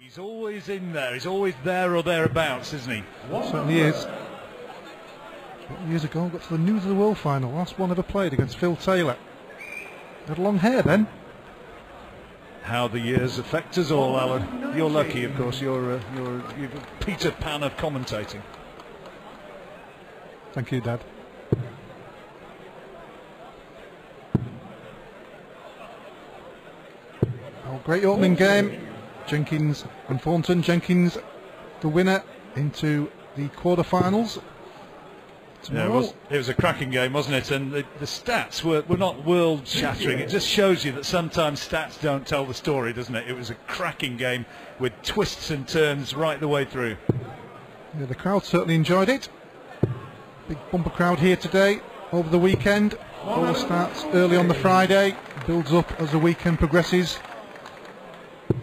He's always in there. He's always there or thereabouts, isn't he? Certainly is. Years ago, got to the News of the World final. Last one ever played against Phil Taylor. Had long hair then. How the years affect us all, Alan. You're lucky, of course. You're Peter Pan of commentating. Thank you, Dad. Oh, great opening game. Jenkins and Thornton. Jenkins, the winner, into the quarterfinals. Yeah, it was a cracking game, wasn't it? And the stats were not world-shattering. It just shows you that sometimes stats don't tell the story, doesn't it? It was a cracking game with twists and turns right the way through. Yeah, the crowd certainly enjoyed it. Big bumper crowd here today, over the weekend. All starts early on the Friday, builds up as the weekend progresses.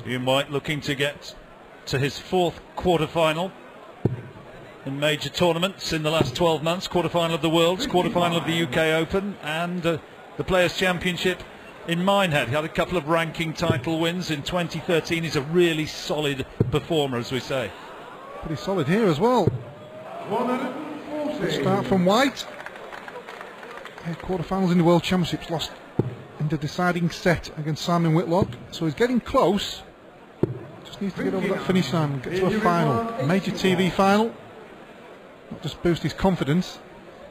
Ian White looking to get to his fourth quarter-final in major tournaments in the last 12 months. Quarter-final of the Worlds, quarter-final of the UK Open, and the Players' Championship in Minehead. He had a couple of ranking title wins in 2013. He's a really solid performer, as we say. Pretty solid here as well. Good start from White. Quarter-finals in the World Championships, lost in the deciding set against Simon Whitlock, so he's getting close. Just needs to get over that finish line and get to a final, a major TV final. Not just boost his confidence,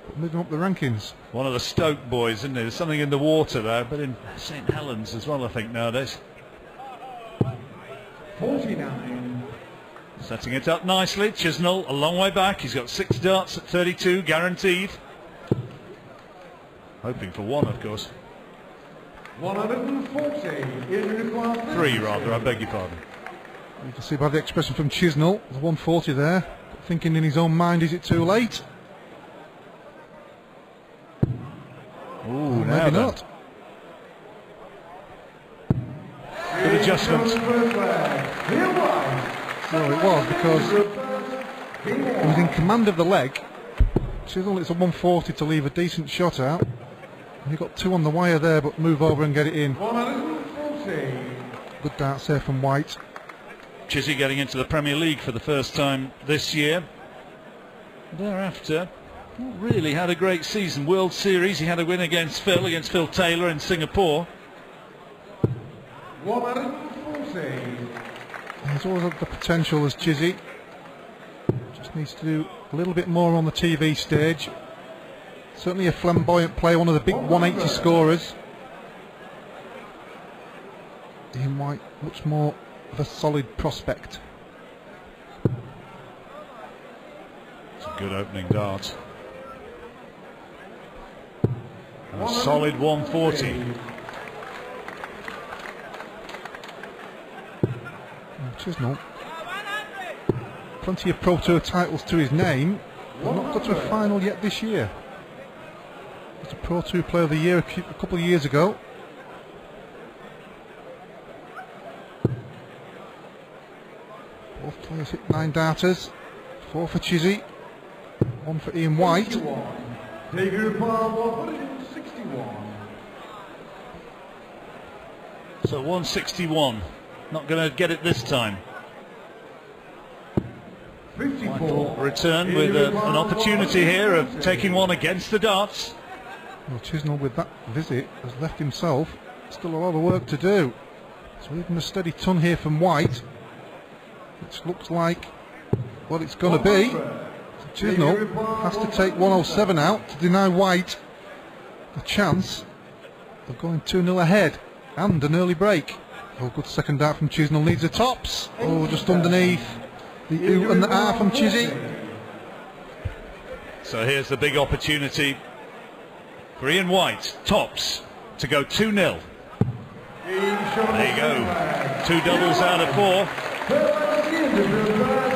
but moving up the rankings. One of the Stoke boys, isn't he? There's something in the water there, but in St Helens as well, I think, nowadays. 49. Setting it up nicely. Chisnall a long way back. He's got 6 darts at 32, guaranteed. Hoping for one, of course. 140. 3, rather, I beg your pardon. You can see by the expression from Chisnall, the 140 there. Thinking in his own mind, is it too late? Ooh, maybe not. Good adjustment. So it was, because he was in command of the leg. Chisnall, it's a 140 to leave a decent shot out. And he got 2 on the wire there, but move over and get it in. 140. Good darts there from White. Chizzy getting into the Premier League for the first time this year. Thereafter, not really had a great season. World Series, he had a win against Phil Taylor in Singapore. 140. He's always had the potential as Chizzy. Just needs to do a little bit more on the TV stage. Certainly a flamboyant player, one of the big 180 scorers. Ian White, much more of a solid prospect. It's a good opening dart. And a solid 140. Chisnall, plenty of Pro Tour titles to his name, but not got to a final yet this year. He was a Pro Tour Player of the Year a couple of years ago. Both players hit 9 darters, 4 for Chizzy, 1 for Ian White. 161. So 161. Not going to get it this time. 54. Return with an opportunity here of taking one against the darts. Well, Chisnall with that visit has left himself still a lot of work to do. So even a steady ton here from White, which looks like what it's going to be. So Chisnall has to take 107 out to deny White the chance of going 2-0 ahead and an early break. Oh, good second dart from Chisnall, needs the tops. Oh, just underneath the ooh and the ah from Chizzy. So here's the big opportunity for Ian White, tops, to go 2-0. There you go, 2 doubles out of 4.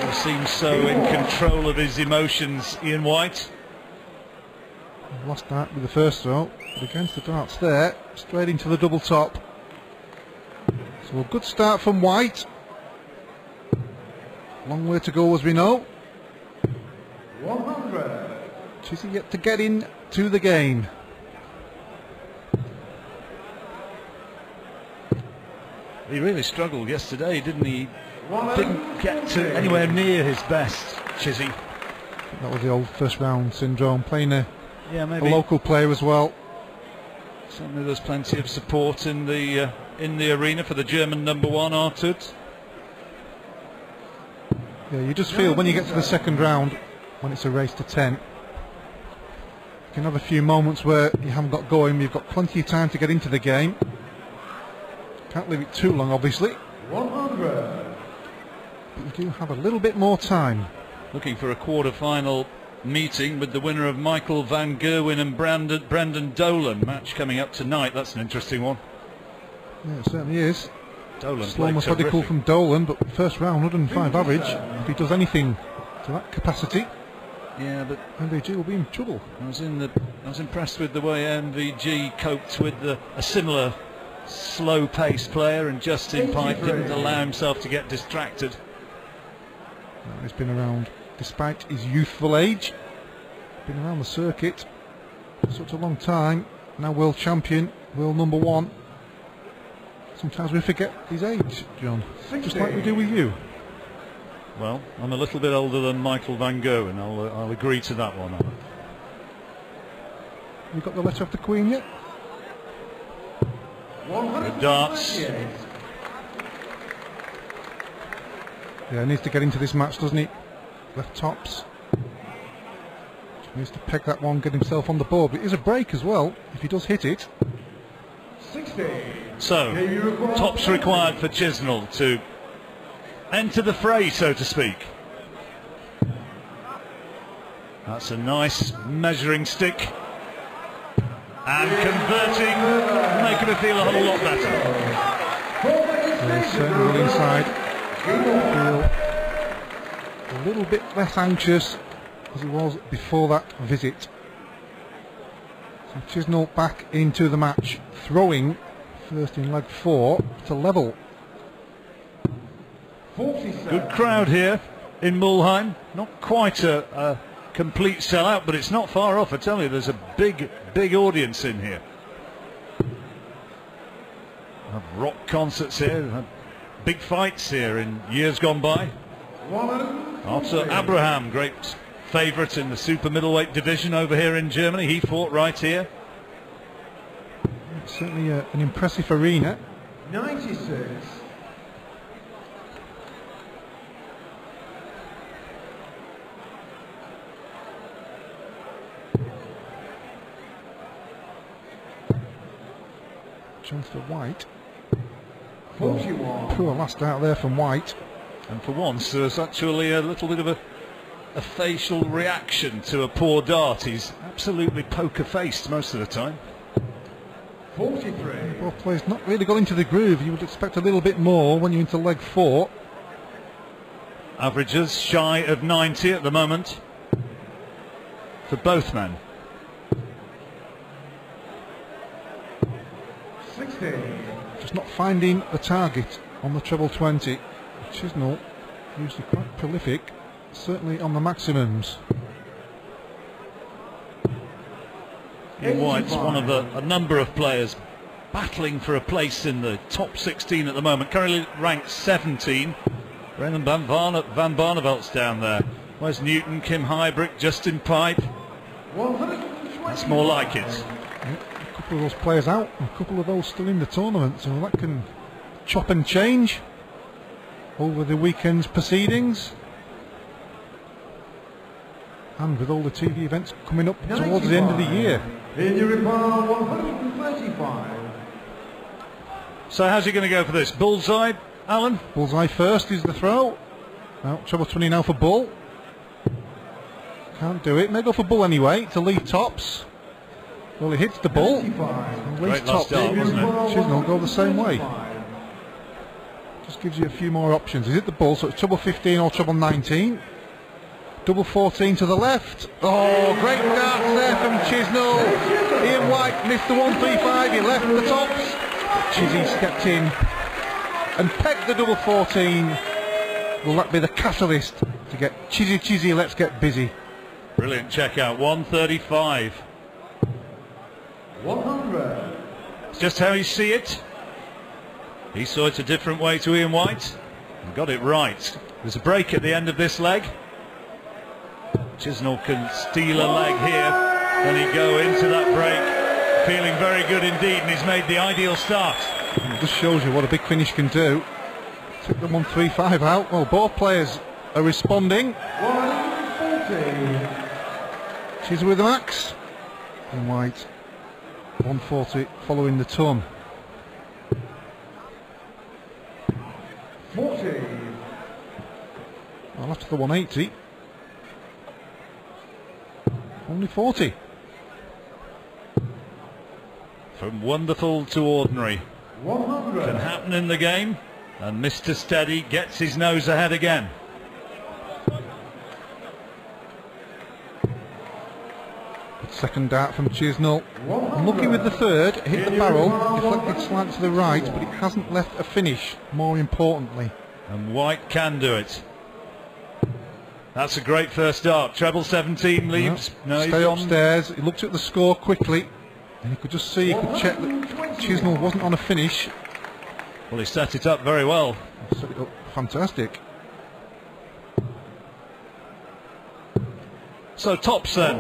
He seems so in control of his emotions, Ian White. Lost that with the first throw, but against the darts there, straight into the double top. So a good start from White. Long way to go, as we know. 100. Chizzy yet to get in to the game. He really struggled yesterday, didn't he? didn't get to anywhere near his best, Chizzy. That was the old first round syndrome, playing a Maybe. local player as well. Certainly there's plenty of support in the arena for the German number 1, Artud. Yeah, you just feel when you get to the second round, when it's a race to 10, you can have a few moments where you haven't got going, you've got plenty of time to get into the game. Can't leave it too long, obviously. 100. But you do have a little bit more time. Looking for a quarter-final meeting with the winner of Michael van Gerwen and Brendan Dolan. Match coming up tonight. That's an interesting one. Yeah, it certainly is. Dolan Slow played methodical terrific. from Dolan, but first round 105 average. If he does anything to that capacity, Yeah, but MVG will be in trouble. I was impressed with the way MVG coped with a similar slow-paced player, and Justin Pipe didn't allow himself to get distracted. He's been around, despite his youthful age, been around the circuit for such a long time. Now world champion, world number 1. Sometimes we forget his age, John, just like we do with you. Well, I'm a little bit older than Michael van Gerwen. I'll agree to that one. You got the letter of the Queen yet? Darts. Yeah, he needs to get into this match, doesn't he? Left tops. Just needs to peg that one, get himself on the board. But it is a break as well, if he does hit it. 60. So, tops required for Chisnall to enter the fray, so to speak. That's a nice measuring stick. And converting, making it feel a whole lot better. Yeah, certainly will inside. Feel a little bit less anxious as he was before that visit. So Chisnall back into the match, throwing first in leg 4 to level. 47. Good crowd here in Mulheim. Not quite a complete sellout, but it's not far off. I tell you, there's a big audience in here. Have rock concerts here, had big fights here in years gone by. Arthur Abraham, great favourite in the super middleweight division over here in Germany. He fought right here. It's certainly an impressive arena. 96. Chance for White. 41. Poor last out there from White. And for once, there's actually a little bit of a facial reaction to a poor dart. He's absolutely poker-faced most of the time. 43. Both players not really got into the groove. You would expect a little bit more when you're into leg 4. Averages shy of 90 at the moment for both men. 60. Just not finding the target on the treble 20. Chisnall, usually quite prolific, certainly on the maximums. Ian White's one of a number of players battling for a place in the top 16 at the moment. Currently ranked 17. Raymond van Barnevelt's down there. Wes Newton, Kim Hybrecht, Justin Pipe. 120. That's more like it. A couple of those players out, and a couple of those still in the tournament, so that can chop and change over the weekend's proceedings. And with all the TV events coming up towards the end of the year. In your report, 135. So how's he going to go for this? Bullseye, Alan? Bullseye first is the throw. Now treble 20 now for Bull. Can't do it. May go for Bull anyway to lead tops. Well, he hits the Bull. 95. And Great leads last tops. start, wasn't it? Chisnall go the same way. Just gives you a few more options. He's hit the Bull, so it's treble 15 or treble 19. Double 14 to the left. Oh, great darts there from Chisnall. Ian White missed the 135. He left the tops. Chizzy stepped in and pegged the double 14. Will that be the catalyst to get Chizzy, let's get busy. Brilliant checkout, 135. 100. It's just how you see it. He saw it a different way to Ian White. And got it right. There's a break at the end of this leg. Chisnall can steal a leg here, and he go into that break feeling very good indeed, and he's made the ideal start. It just shows you what a big finish can do. Took the 135 out. Well, both players are responding. 140. She's with the max. And White 140 following the ton. 40. Well, after the 180, only 40. From wonderful to ordinary 100. can happen in the game, and Mr. Steady gets his nose ahead again. Second dart from Chisnall. Unlucky with the third, hit the barrel, deflected slightly to the right, but it hasn't left a finish, more importantly. And White can do it. That's a great first dart. Treble 17 leaves. No, he's stay gone. upstairs. He looked at the score quickly, and he could just see, he could check that Chisnall wasn't on a finish. Well, he set it up very well. Set it up fantastic. So tops then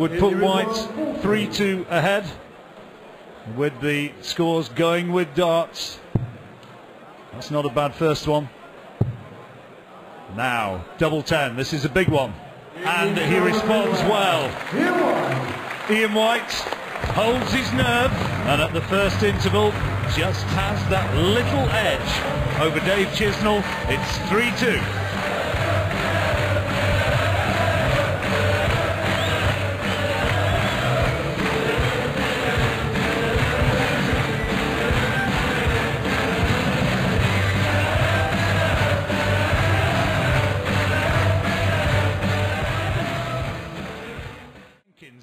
would put White 3-2 ahead, with the scores going with darts. That's not a bad first one. Now double 10, this is a big one, and he responds well. Ian White holds his nerve, and at the first interval just has that little edge over Dave Chisnall. It's 3-2.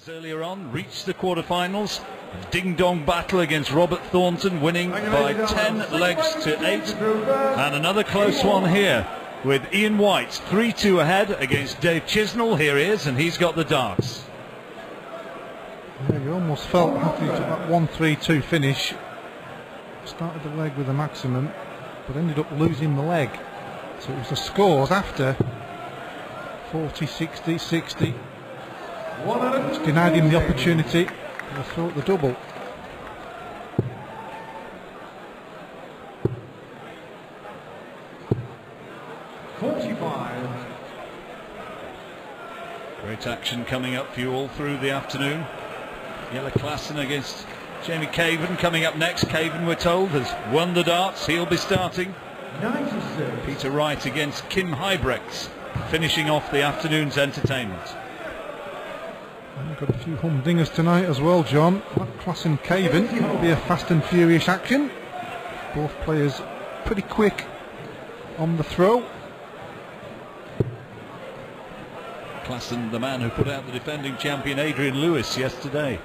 Earlier on reached the quarterfinals. A ding-dong battle against Robert Thornton, winning by 10 legs to 8, and another close one here with Ian White 3-2 ahead against Dave Chisnall. Here he is, and he's got the darts. Yeah, you almost felt after you took that 1-3-2 finish, started the leg with a maximum, but ended up losing the leg. So it was the scores after 40, 60, 60. Which denied him the opportunity to throw at the double. Great action coming up for you all through the afternoon. Jelle Klassen against Jamie Caven coming up next. Caven, we're told, has won the darts. He'll be starting. 96. Peter Wright against Kim Huybrechts, finishing off the afternoon's entertainment. We've got a few humdingers tonight as well, John. Klassen Caven. That'll be a fast and furious action. Both players pretty quick on the throw. Klassen, the man who put out the defending champion Adrian Lewis yesterday.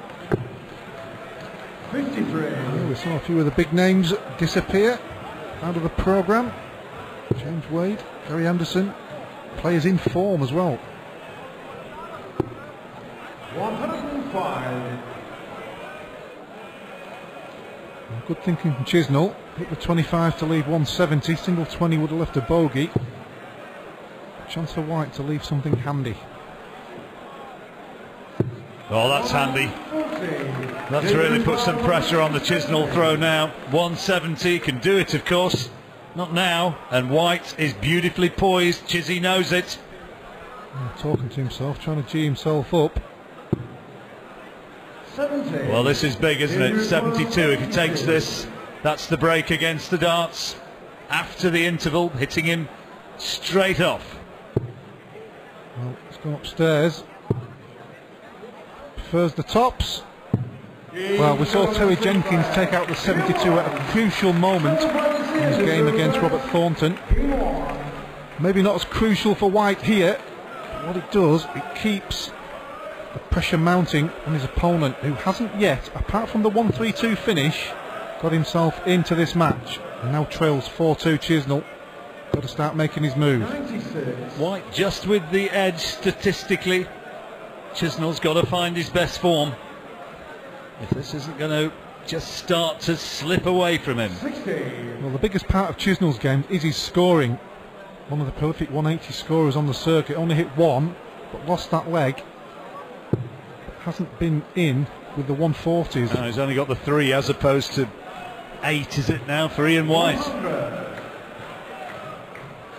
53. Yeah, we saw a few of the big names disappear out of the programme. James Wade, Gary Anderson, players in form as well. 105. Good thinking from Chisnall. Hit the 25 to leave 170. Single 20 would have left a bogey. Chance for White to leave something handy. Oh, that's handy. That's really put some pressure on the Chisnall throw now. 170, can do it of course. Not now. And White is beautifully poised. Chizzy knows it. Talking to himself, trying to G himself up. 70. Well, this is big, isn't it? 72. If he takes this, that's the break against the darts. After the interval, hitting him straight off. Well, it's gone upstairs. Prefers the tops. Well, we saw Terry Jenkins take out the 72 at a crucial moment in his game against Robert Thornton. Maybe not as crucial for White here. But what it does, it keeps the pressure mounting on his opponent, who hasn't yet, apart from the 1-3-2 finish, got himself into this match. And now trails 4-2 Chisnall. Got to start making his move. 96. White just with the edge statistically. Chisnall's got to find his best form. If this isn't going to just start to slip away from him. 60. Well, the biggest part of Chisnall's game is his scoring. One of the prolific 180 scorers on the circuit. Only hit one, but lost that leg. Hasn't been in with the 140s. No, he's only got the 3 as opposed to 8, is it now, for Ian White? 100.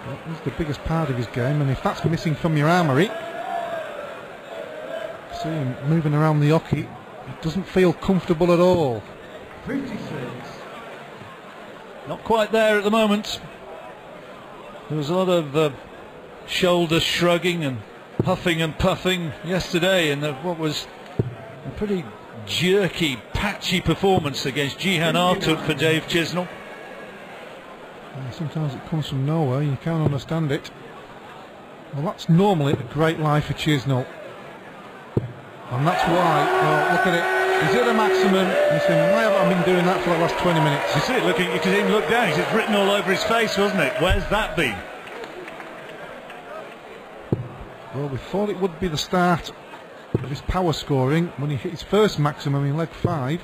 That is the biggest part of his game, and if that's missing from your armoury, see him moving around the hockey, it doesn't feel comfortable at all. 56. Not quite there at the moment. There was a lot of shoulder shrugging and huffing and puffing yesterday in what was a pretty jerky, patchy performance against Jihan Artut for Dave Chisnall. Sometimes it comes from nowhere, you can't understand it. Well, that's normally a great life for Chisnall. And that's why, well, look at it. He's at a maximum. He's saying, why haven't I been doing that for the last 20 minutes? You see it looking, you can even look down, it's written all over his face, wasn't it? Where's that been? Well, we thought it would be the start of his power scoring when he hit his first maximum in leg 5.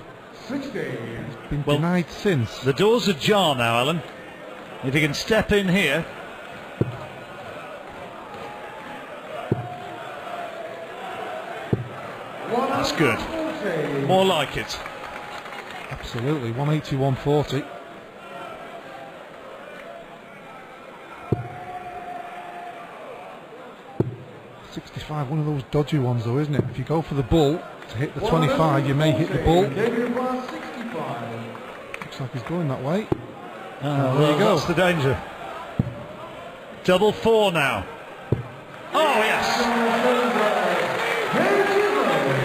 60. He's been Well, denied since. The door's ajar now, Alan. If he can step in here. That's good. 140. More like it. Absolutely, 180, 140. .65, one of those dodgy ones though, isn't it? If you go for the bull to hit the 25, you may hit the bull. David Ross, 65. Looks like he's going that way. Oh, there you go. That's the danger. Double 4 now. Oh, yes.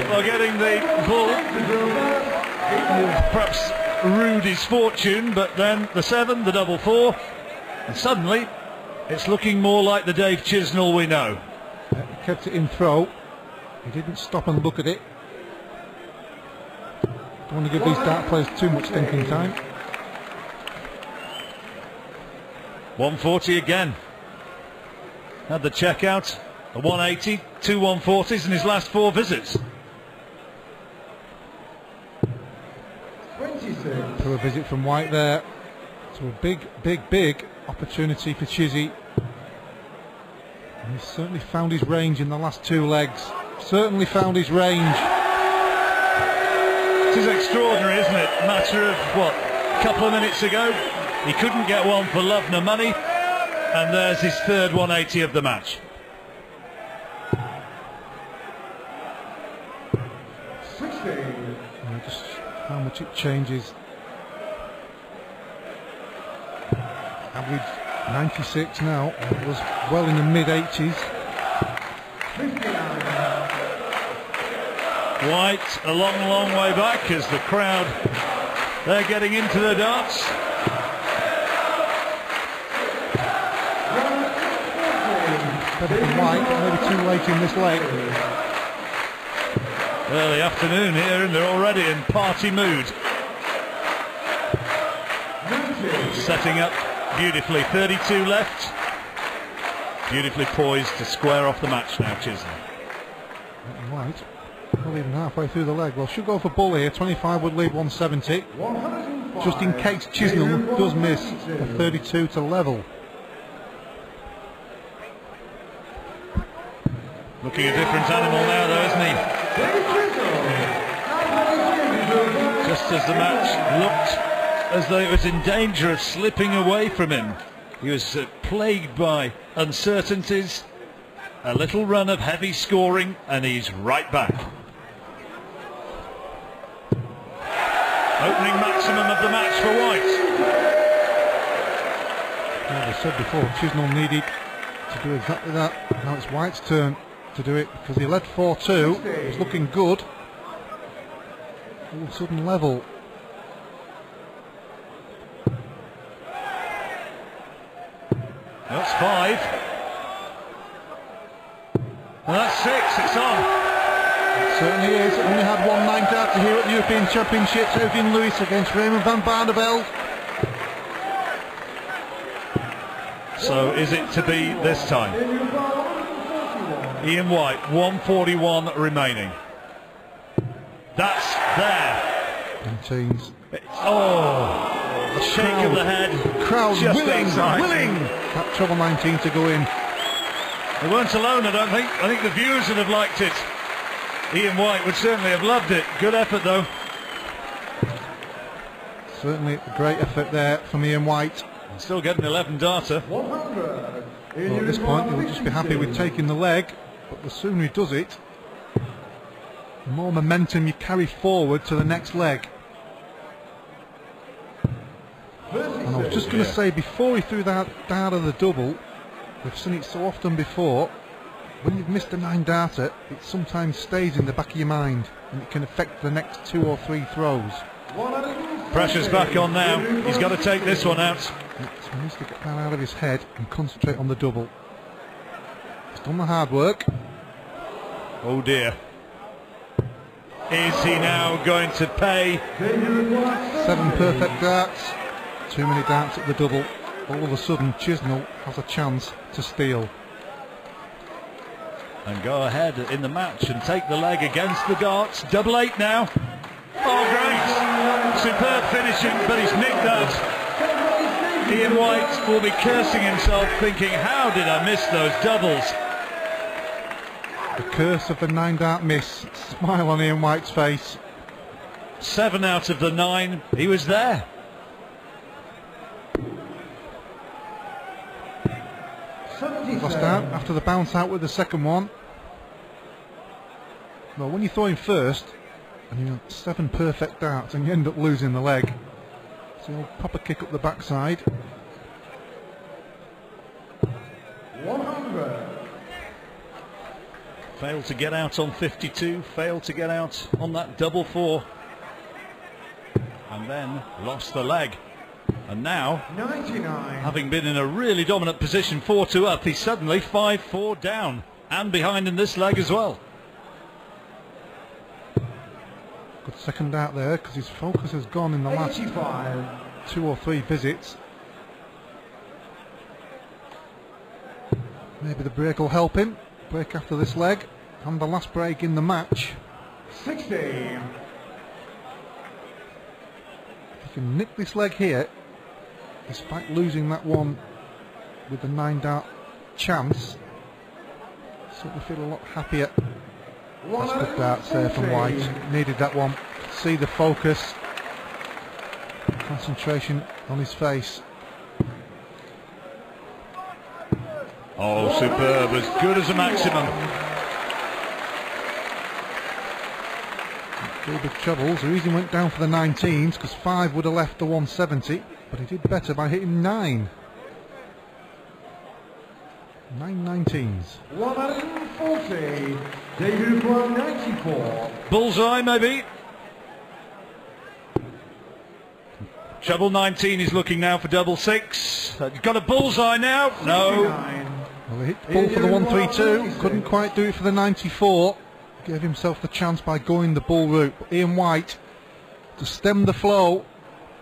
Well, getting the bull perhaps rued his fortune, but then the 7, the double 4, and suddenly it's looking more like the Dave Chisnall we know. He kept it in throw. He didn't stop and look at it. Don't want to give these dart players too much thinking time. 140 again. Had the checkout, a 180, 2 140s in his last 4 visits. 26. To a visit from White there. So a big opportunity for Chizzy. And he's certainly found his range in the last 2 legs. Certainly found his range. It is extraordinary, isn't it? A matter of, what, a couple of minutes ago, he couldn't get one for love nor money, and there's his 3rd 180 of the match. 60. Just how much it changes. Average 96 now. It was well in the mid-80s. 59. White a long way back as the crowd, they're getting into the darts. Better than White, but maybe too late in this leg. Early afternoon here and they're already in party mood. Setting up beautifully, 32 left. Beautifully poised to square off the match now, Chisnall. White, not even halfway through the leg. Well, should go for bull here. 25 would leave 170. 105. Just in case Chisnall does miss a 32 to level. Looking a different animal now though, isn't he? Just as the match looked as though it was in danger of slipping away from him. He was plagued by uncertainties, a little run of heavy scoring, and he's right back. Opening maximum of the match for White. As I said before, Chisnall needed to do exactly that. Now it's White's turn to do it because he led 4-2. It was looking good. All of a sudden level. That's 5. And that's 6. It's on. It certainly is. Only had one 9th out here at the European Championships. Eugene Lewis against Raymond van Barneveld. So is it to be this time? Ian White, 141 remaining. That's there. 19s. Oh, shake of the head. Crowd Just willing outside. that treble 19 to go in. They weren't alone, I don't think. I think the viewers would have liked it. Ian White would certainly have loved it. Good effort, though. Certainly a great effort there from Ian White. Still getting 11 data. 100. Well, at this point, he'll just be happy with taking the leg, but the sooner he does it, the more momentum you carry forward to the next leg. And I was just going to say, before he threw that dart of the double, we've seen it so often before, when you've missed a 9 darter, it sometimes stays in the back of your mind, and it can affect the next 2 or 3 throws. Pressure's back on now. He's got to take this one out. So he needs to get that out of his head and concentrate on the double. He's done the hard work. Oh dear. Is he now going to pay? 7 perfect darts. Too many darts at the double. All of a sudden, Chisnall has a chance to steal. And go ahead in the match and take the leg against the darts. Double 8 now. Oh, great. Superb finishing, but he's nicked that. Ian White will be cursing himself, thinking, how did I miss those doubles? The curse of the 9 dart miss. Smile on Ian White's face. 7 out of the 9. He was there. Lost out after the bounce out with the second one. Well, when you're throwing first and you have 7 perfect darts and you end up losing the leg, so he'll pop a kick up the backside. 100. Failed to get out on 52, failed to get out on that double 4, and then lost the leg. And now, 99. having been in a really dominant position, 4-2 up, he's suddenly 5-4 down and behind in this leg as well. Good second dart there, because his focus has gone in the last 85. 2 or 3 visits. Maybe the break will help him. Break after this leg, and the last break in the match. 60. If he can nick this leg here, despite losing that one with the 9 dart chance, certainly feel a lot happier. That's good darts there from White. Needed that one. See the focus, concentration on his face. Oh, superb, as good as a maximum. Three big trebles. The reason he went down for the 19s, because 5 would have left the 170, but he did better by hitting 9. 9 19s. 140. David from 94. Bullseye, maybe. Treble 19, he's looking now for double 6. Got a bullseye now. No. 69. Well, he hit the ball for the 132, couldn't quite do it for the 94. Gave himself the chance by going the bull route. But Ian White, to stem the flow,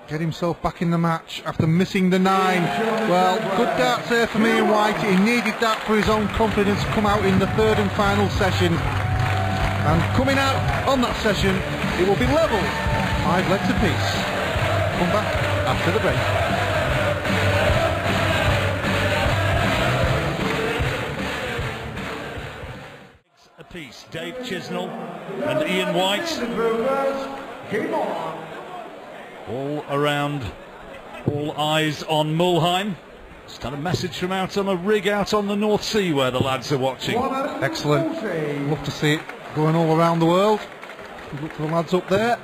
get himself back in the match after missing the 9. Well, good darts there from Ian White. He needed that for his own confidence to come out in the 3rd and final session. And coming out on that session, it will be level, 5 legs apiece. Come back after the break. Apiece, Dave Chisnall and Ian White. Game on. All around, all eyes on Mulheim. Just had a message from out on a rig out on the North Sea where the lads are watching. Excellent. Love to see it going all around the world. Good luck to the lads up there.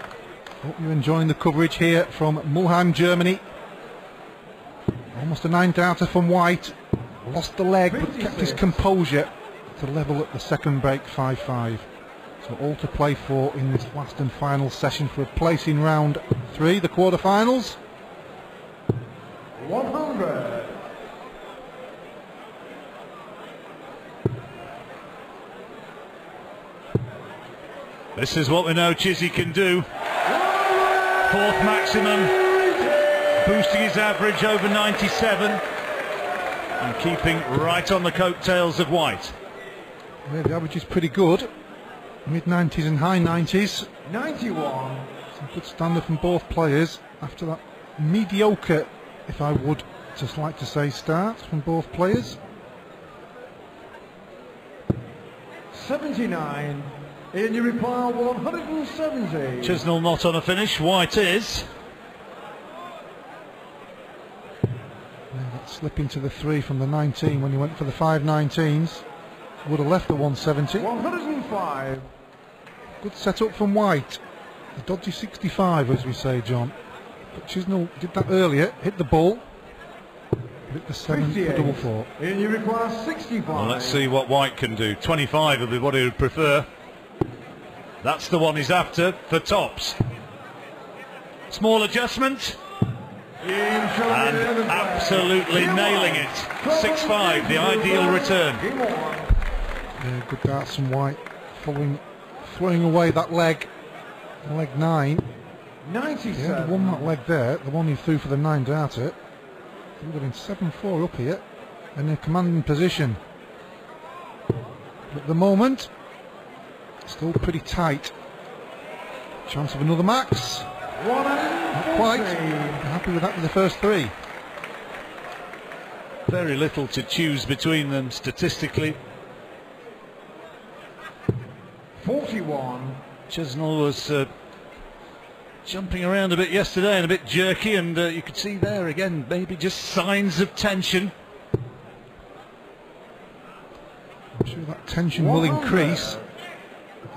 Hope you're enjoying the coverage here from Mulheim, Germany. Almost a 9 darter from White. Lost the leg but kept his composure to level at the second break 5-5. So all to play for in this last and final session for a place in round 3, the quarterfinals. 100. This is what we know Chizzy can do. 4th maximum, boosting his average over 97 and keeping right on the coattails of White. Yeah, the average is pretty good. Mid 90s and high 90s. 91. Some good standard from both players after that mediocre, if I would just like to say, start from both players. 79 in your reply 170. Chisnall not on a finish, White is. That slip into the 3 from the 19 when he went for the 519s would have left the 170. 105. Good setup from White. The dodgy 65, as we say, John. But Chisnall did that earlier, hit the ball, hit the 7 for double 4. In you require 65. Well, let's see what White can do. 25 would be what he would prefer. That's the one he's after for tops. Small adjustment. And absolutely nailing it. 6-5, the ideal return. Yeah, good darts from White, throwing away that leg 9. 97. He had won that leg there, the one he threw for the 9 darter. He would have been 7-4 up here, in a commanding position. At the moment, still pretty tight. Chance of another max. Not quite. Happy with that with the first 3. Very little to choose between them statistically. 41. Chisnall was jumping around a bit yesterday and a bit jerky, and you could see there again maybe just signs of tension. I'm sure that tension will increase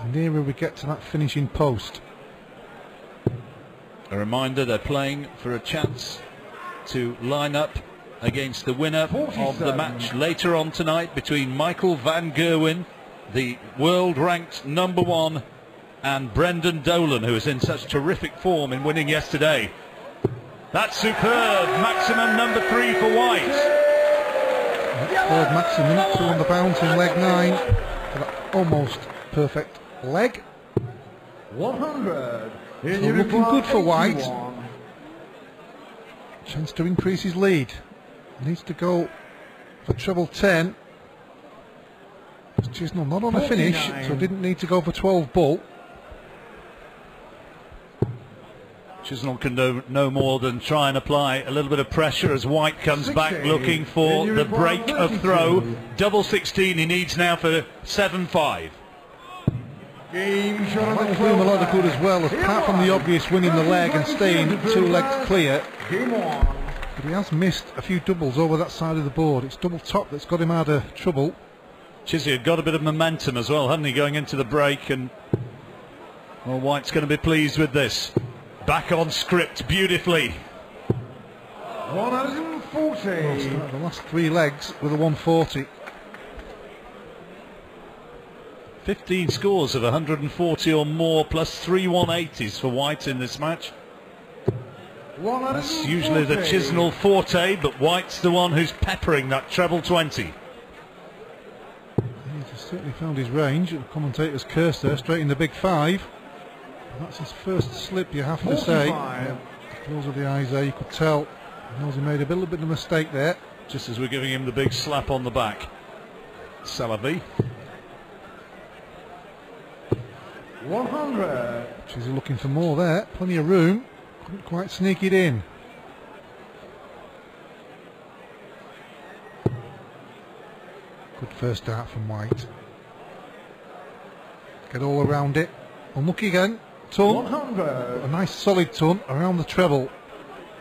the nearer we get to that finishing post. A reminder, they're playing for a chance to line up against the winner 47. of the match later on tonight between Michael van Gerwen, the world ranked #1, and Brendan Dolan, who is in such terrific form in winning yesterday. That's superb. Maximum number 3 for White. Third maximum, 2 on the bounce in leg 9 for that almost perfect leg. 100. So looking good for White. Chance to increase his lead. Needs to go for treble 10. Chisnall not on a finish, 49. so didn't need to go for 12 ball. Chisnall can do no more than try and apply a little bit of pressure as White comes 60. back looking for the break of throw. Double 16 he needs now for 7-5. Game shot on Might the do him a lot of 12. good as well, apart from the obvious winning the leg and staying 2 legs clear. Game on. But he has missed a few doubles over that side of the board. It's double top that's got him out of trouble. Chisnall had got a bit of momentum as well, hadn't he, going into the break, and well, White's going to be pleased with this. Back on script beautifully. 140. Started the last 3 legs with a 140. 15 scores of 140 or more, plus 3 180s for White in this match. That's usually the Chisnall forte, but White's the one who's peppering that treble 20. He's certainly found his range. The commentator's cursed there, straight in the big 5. And that's his first slip, you have to say. 45. The close of the eyes there, you could tell. He knows he made a little bit of a mistake there. Just as we're giving him the big slap on the back. Salavi. 100. She's looking for more there. Plenty of room. Couldn't quite sneak it in. Good first dart from White. Get all around it. Unlucky again. Ton. 100. A nice solid ton around the treble.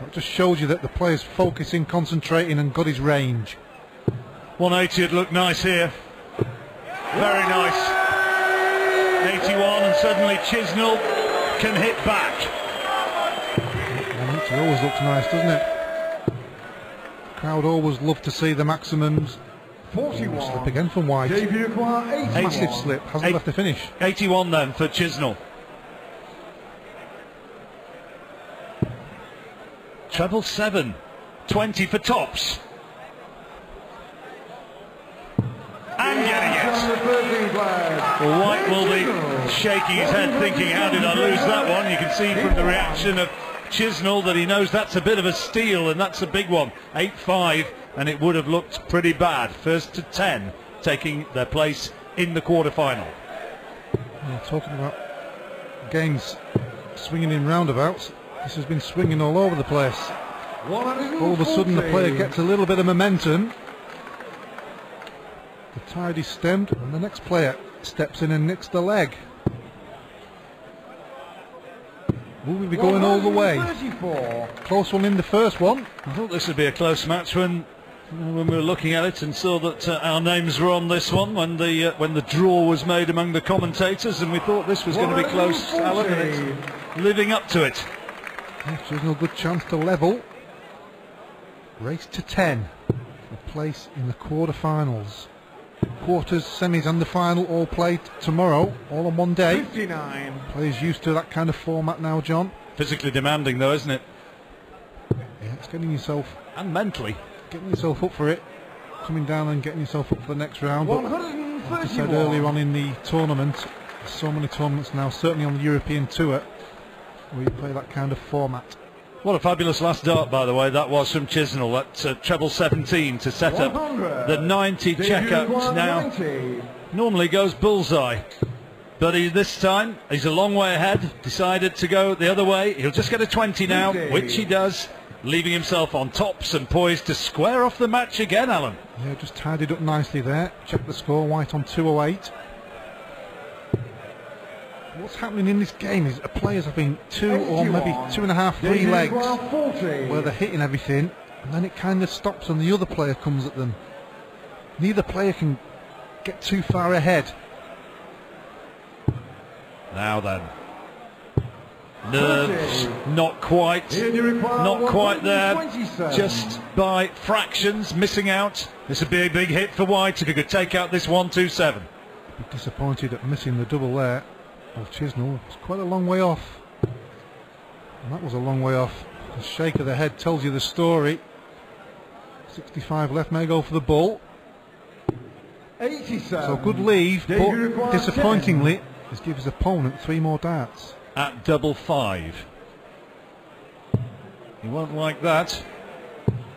That just shows you that the player's focusing, concentrating, and got his range. 180 would look nice here. Very nice. 81, and suddenly Chisnall can hit back. 180 always looks nice, doesn't it? The crowd always love to see the maximums. 41. Slip again from White. Debut require 81. Massive slip, hasn't left the finish. 81 then for Chisnall. Treble 7, 20 for tops. And getting it. Well, White will be shaking his head thinking, how did I lose that one? You can see from the reaction of Chisnall that he knows that's a bit of a steal, and that's a big one. 8-5, and it would have looked pretty bad. First to 10 taking their place in the quarter-final. Talking about games swinging in roundabouts. This has been swinging all over the place. All of a sudden the player gets a little bit of momentum. The tide is stemmed and the next player steps in and nicks the leg. Will we be going all the way? Close one in the first one. I thought this would be a close match when we were looking at it and saw that our names were on this one when the draw was made among the commentators, and we thought this was going to be close, Alan, and it's living up to it. Chisnall, good chance to level. Race to 10 for place in the quarter-finals. Quarters, semis and the final all played tomorrow, all on one day. 59. Players used to that kind of format now, John. Physically demanding though, isn't it? Yeah, it's getting yourself, And mentally. getting yourself up for it. Coming down and getting yourself up for the next round. But like I said earlier on in the tournament, there's so many tournaments now, certainly on the European Tour, where you play that kind of format. What a fabulous last dart, by the way, that was from Chisnall. That treble 17 to set up the 90 checkout. Now, normally goes bullseye, but this time he's a long way ahead. Decided to go the other way. He'll just get a 20 now, which he does, leaving himself on tops and poised to square off the match again, Alan. Yeah, just tidied up nicely there. Check the score, White on 208. What's happening in this game is players having 2 or maybe 2.5, 3 legs where they're hitting everything, and then it kind of stops and the other player comes at them. Neither player can get too far ahead. Now then, nerves, not quite there, just by fractions, missing out. This would be a big hit for White if he could take out this 1-2-7. Disappointed at missing the double there. Well, Chisnall was quite a long way off, and that was a long way off. The shake of the head tells you the story. 65 left, may go for the bull. 87. So good leave, but disappointingly has given his opponent 3 more darts. At double 5. He won't like that.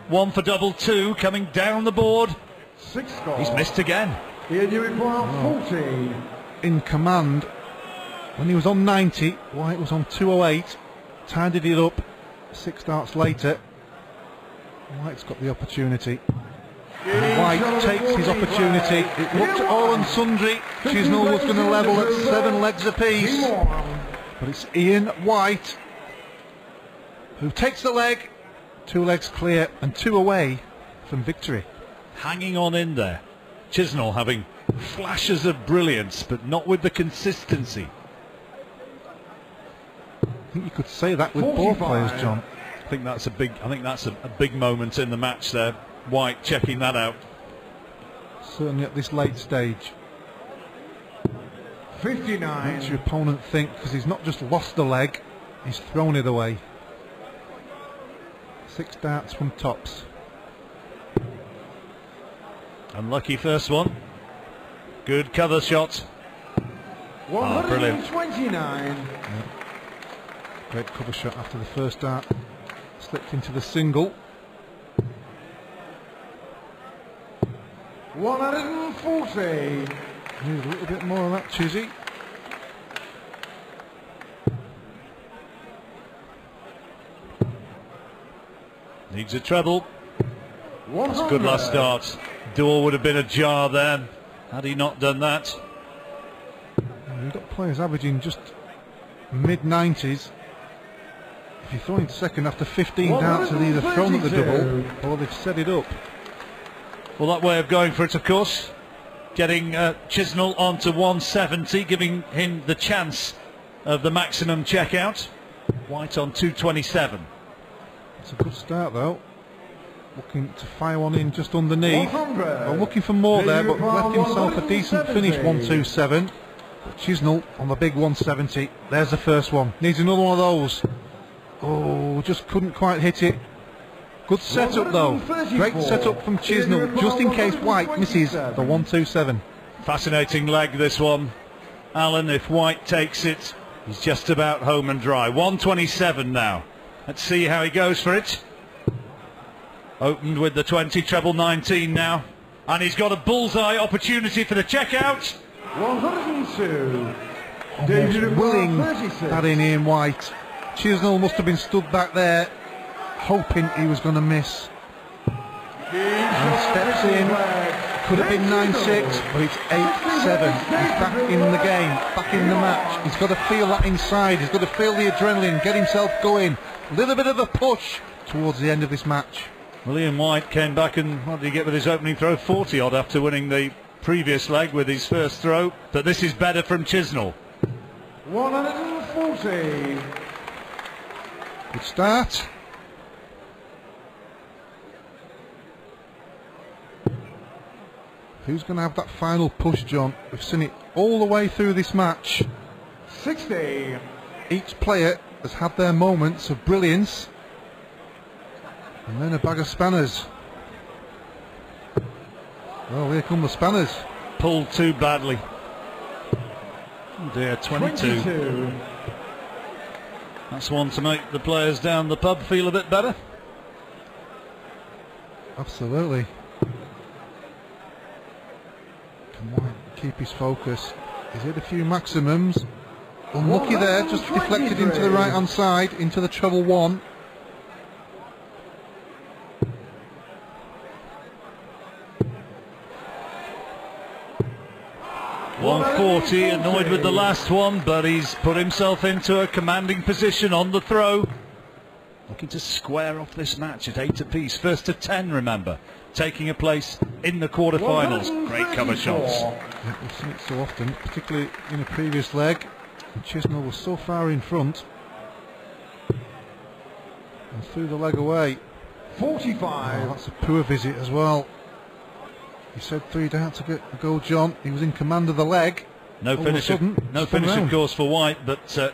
1 for double 2 coming down the board. 6 score. He's missed again. Here you require 40. In command. When he was on 90, White was on 208, tidied it up 6 darts later. White's got the opportunity. And White takes his opportunity. It looked all and sundry. Chisnall was going to level at 7 legs apiece. But it's Ian White who takes the leg, 2 legs clear and 2 away from victory. Hanging on in there. Chisnall having flashes of brilliance, but not with the consistency. I think you could say that with both players, John. I think that's a big moment in the match there. White checking that out. Certainly at this late stage. 59. Makes your opponent think, because he's not just lost the leg, he's thrown it away. 6 darts from tops. Unlucky first one. Good cover shot. Brilliant. 129. Yeah. Great cover shot after the first dart. Slipped into the single. 140. Need a little bit more of that, Chizzy. Needs a treble. 100. That's a good last start. Door would have been ajar there had he not done that. You've got players averaging just mid-90s. If you throw into second after 15 darts, they've either thrown at the double or they've set it up. Well, that way of going for it, of course, getting Chisnall onto 170, giving him the chance of the maximum checkout. White on 227. It's a good start though. Looking to fire one in just underneath. 100. Well, looking for more there, but left himself a decent finish. 127. Chisnall on the big 170. There's the first one. Needs another one of those. Oh, just couldn't quite hit it. Good setup though. Great setup from Chisnall, just in case White misses the 127. Fascinating leg, this one. Alan, if White takes it, he's just about home and dry. 127 now. Let's see how he goes for it. Opened with the 20, treble 19 now. And he's got a bullseye opportunity for the checkout. 102. almost willing that in Ian White. Chisnall must have been stood back there, hoping he was going to miss. And steps in. Could have been 9-6, but it's 8-7. He's back in the game, back in the match. He's got to feel that inside. He's got to feel the adrenaline, get himself going. A little bit of a push towards the end of this match. Well, Ian White came back and what did he get with his opening throw? 40 odd after winning the previous leg with his first throw. But this is better from Chisnall. 140. Good start. Who's going to have that final push, John? We've seen it all the way through this match. 60. Each player has had their moments of brilliance, and then a bag of spanners. Well, here come the spanners. Pulled too badly. Oh dear, 22. That's one to make the players down the pub feel a bit better. Absolutely. Come on, keep his focus. He's hit a few maximums. Unlucky there, just deflected into the right hand side, into the treble one. .140, annoyed with the last one, but he's put himself into a commanding position on the throw. Looking to square off this match at 8 apiece. First to 10, remember. Taking a place in the quarterfinals. Great cover shots. Yeah, we've seen it so often, particularly in a previous leg. And Chisnall was so far in front and threw the leg away. 45. Oh, that's a poor visit as well. You said 3 darts to go, John. He was in command of the leg. No finish, of course, for White, but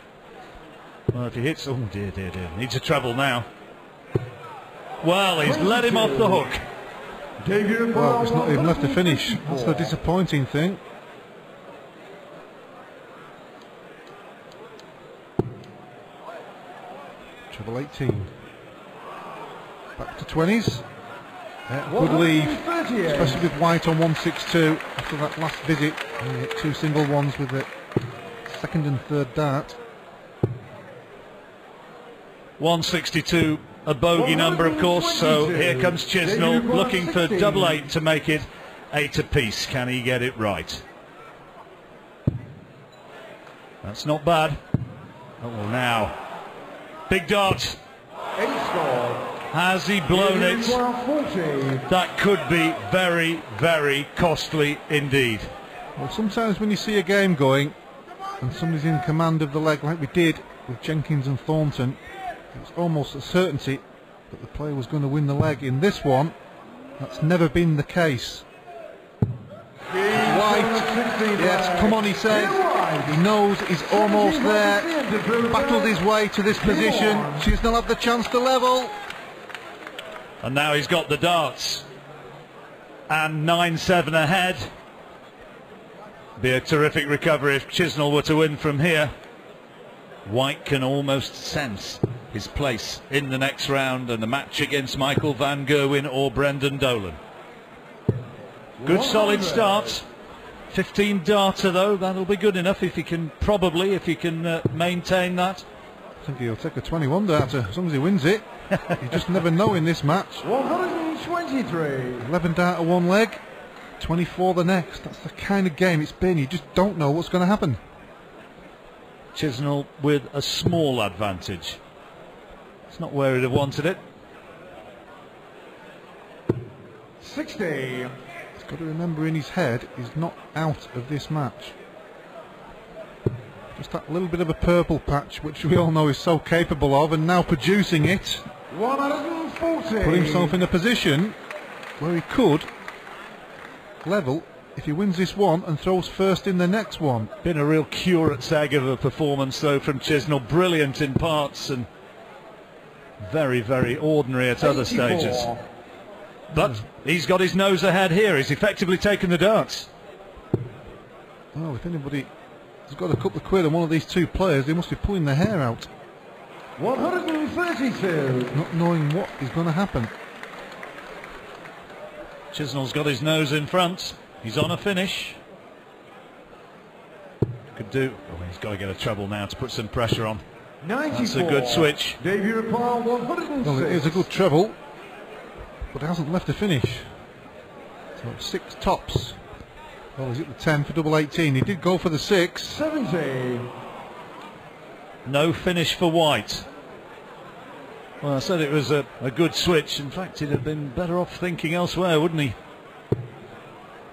well, if he hits, oh dear, dear, dear, needs a treble now. Well, he's let him off the hook. Well, it's not even left to finish. That's the disappointing thing. Treble 18. Back to 20s. Good leave, especially with White on 162 after that last visit. He hit 2 single ones with the second and third dart. 162, a bogey number, of course, so here comes Chisnall looking for double 8 to make it 8 apiece. Can he get it right? That's not bad. Oh, well, now. Big dart. Has he blown it? That could be very, very costly indeed. Well, sometimes when you see a game going and somebody's in command of the leg like we did with Jenkins and Thornton, it's almost a certainty that the player was going to win the leg. In this one, that's never been the case. White, yes, come on, he says. He knows he's almost there. Battled his way to this position. Chisnall had the chance to level. And now he's got the darts. And 9-7 ahead. Be a terrific recovery if Chisnall were to win from here. White can almost sense his place in the next round and the match against Michael van Gerwen or Brendan Dolan. Good solid start. 15 darter though, that'll be good enough if he can maintain that. I think he'll take a 21 darter as long as he wins it. You just never know in this match. 123. 11 darter one leg, 24 the next. That's the kind of game it's been. You just don't know what's going to happen. Chisnall with a small advantage. It's not where he'd have wanted it. 60. He's got to remember in his head he's not out of this match. Just that little bit of a purple patch, which we all know he's so capable of, and now producing it. 140. Put himself in a position where he could level if he wins this one and throws first in the next one. Been a real curate's egg of a performance though from Chisnall. Brilliant in parts and very, very ordinary at other stages. But he's got his nose ahead here. He's effectively taken the darts. Oh, if anybody has got a couple of quid on one of these two players, they must be pulling their hair out. 132. Not knowing what is going to happen. Chisnall's got his nose in front. He's on a finish. could do. Oh, he's got to get a treble now to put some pressure on. 94. That's a good switch. Davy Repar 106. Well, it is a good treble, but it hasn't left a finish. So 6 tops. Well, he's at the 10 for double 18. He did go for the 6. 70. No finish for White. Well, I said it was a good switch. In fact, he'd have been better off thinking elsewhere, wouldn't he?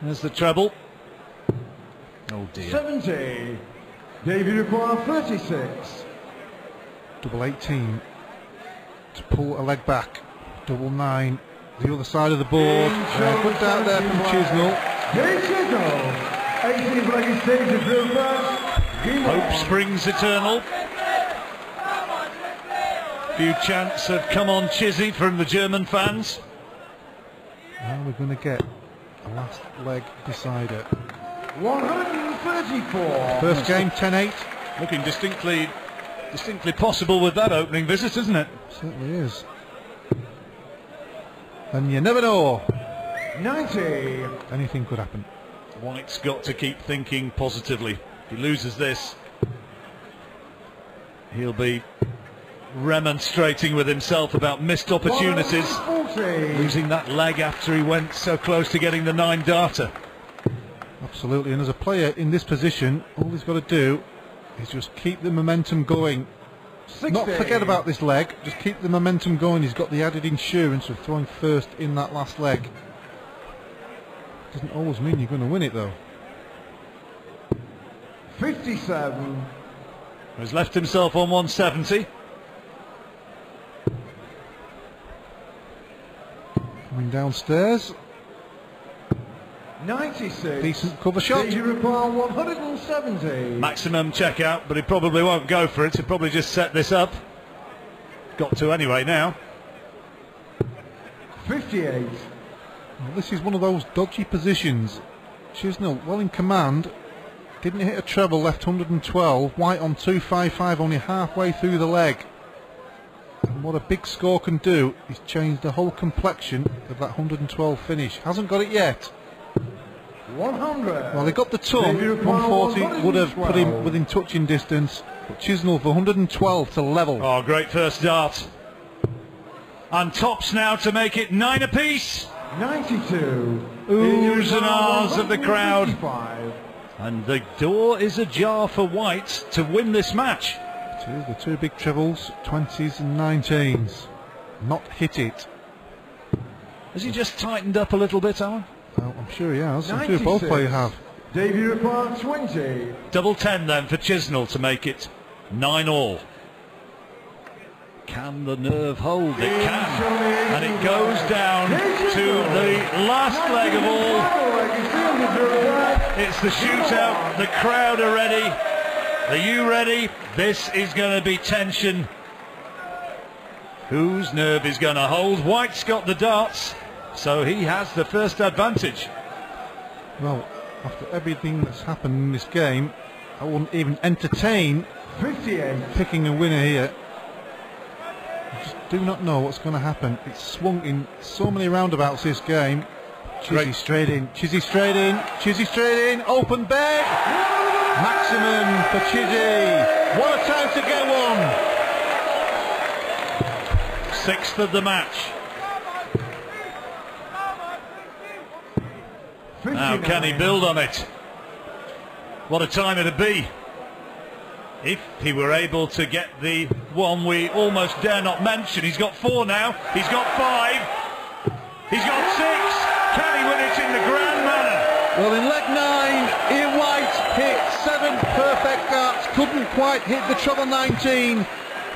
There's the treble. Oh dear. 70. Davy Repar 36. Double 18 to pull a leg back. Double 9, the other side of the board. Good down there from Chisnall. Chisnall. 18 leg stage of drill first. Hope springs eternal. Few chants have come on Chizzy from the German fans. Now we're going to get a last leg decider. 134. First game 10-8. Looking distinctly possible with that opening visit, isn't it? Certainly is. And you never know. 90. Anything could happen. White's got to keep thinking positively. If he loses this, he'll be remonstrating with himself about missed opportunities. 140. Losing that leg after he went so close to getting the 9 darter. Absolutely. And as a player in this position, all he's got to do is just keep the momentum going. 60. Not forget about this leg, just keep the momentum going. He's got the added insurance of throwing first in that last leg. Doesn't always mean you're going to win it though. 57. He's left himself on 170. Coming downstairs. 96. Decent cover shot. Davy Repar 170. Maximum checkout, but he probably won't go for it. He'll probably just set this up. Got to anyway now. 58. Well, this is one of those dodgy positions. Chisnall well in command. Didn't hit a treble, left 112. White on 255, only halfway through the leg. And what a big score can do is change the whole complexion of that 112 finish. Hasn't got it yet. 100. Well, they got the ton. 140 would have put him within touching distance. But Chisnall for 112 to level. Oh, great first dart. And tops now to make it 9 apiece. 92. Oohs and ahs of the crowd. 155. And the door is ajar for White to win this match. It is the 2 big trebles, 20s and 19s. Not hit it. Has he just tightened up a little bit, Alan? Oh, I'm sure he has. I'm sure both 96. players have. Davy Repar 20. Double 10 then for Chisnall to make it 9 all. Can the nerve hold? It can. And it goes down to the last leg of all. It's the shootout. The crowd are ready. Are you ready? This is going to be tension. Whose nerve is going to hold? White's got the darts, so he has the first advantage. Well, after everything that's happened in this game, I wouldn't even entertain 58. picking a winner here. I just do not know what's going to happen. It's swung in so many roundabouts this game. Chizzy straight in, Chizzy straight in, Chizzy straight in, open bed! Maximum for Chizzy. What a time to get one! 6th of the match. 59. Now can he build on it? What a time it'd be if he were able to get the one we almost dare not mention. He's got 4 now, he's got 5, he's got 6. Can he win it in the grand manner? Well, in leg 9, Ian White hit 7 perfect darts, couldn't quite hit the treble 19.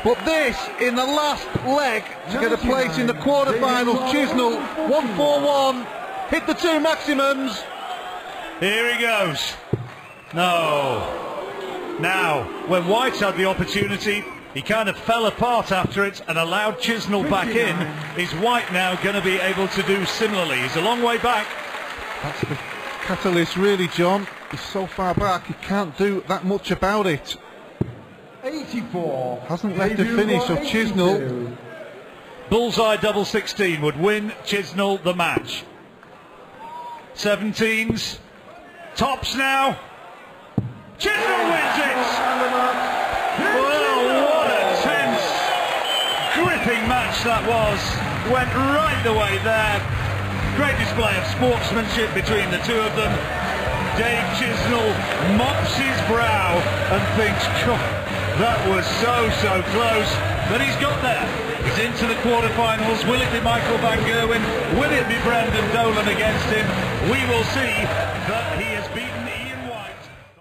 But this, in the last leg, to get a place in the quarterfinals, Chisnall, 141, hit the 2 maximums. Here he goes. No. Now, when White had the opportunity, he kind of fell apart after it and allowed Chisnall back in. Is White now going to be able to do similarly? He's a long way back. That's the catalyst, really, John. He's so far back, he can't do that much about it. 84. Hasn't left a finish of Chisnall. Bullseye double 16 would win Chisnall the match. 17s. Tops now. Chisnall wins it! Well, what a tense, gripping match that was. Went right the way there. Great display of sportsmanship between the two of them. Dave Chisnall mops his brow and thinks, God, that was so close. But he's got there. He's into the quarterfinals. Will it be Michael Van Gerwen? Will it be Brendan Dolan against him? We will see. But he has beaten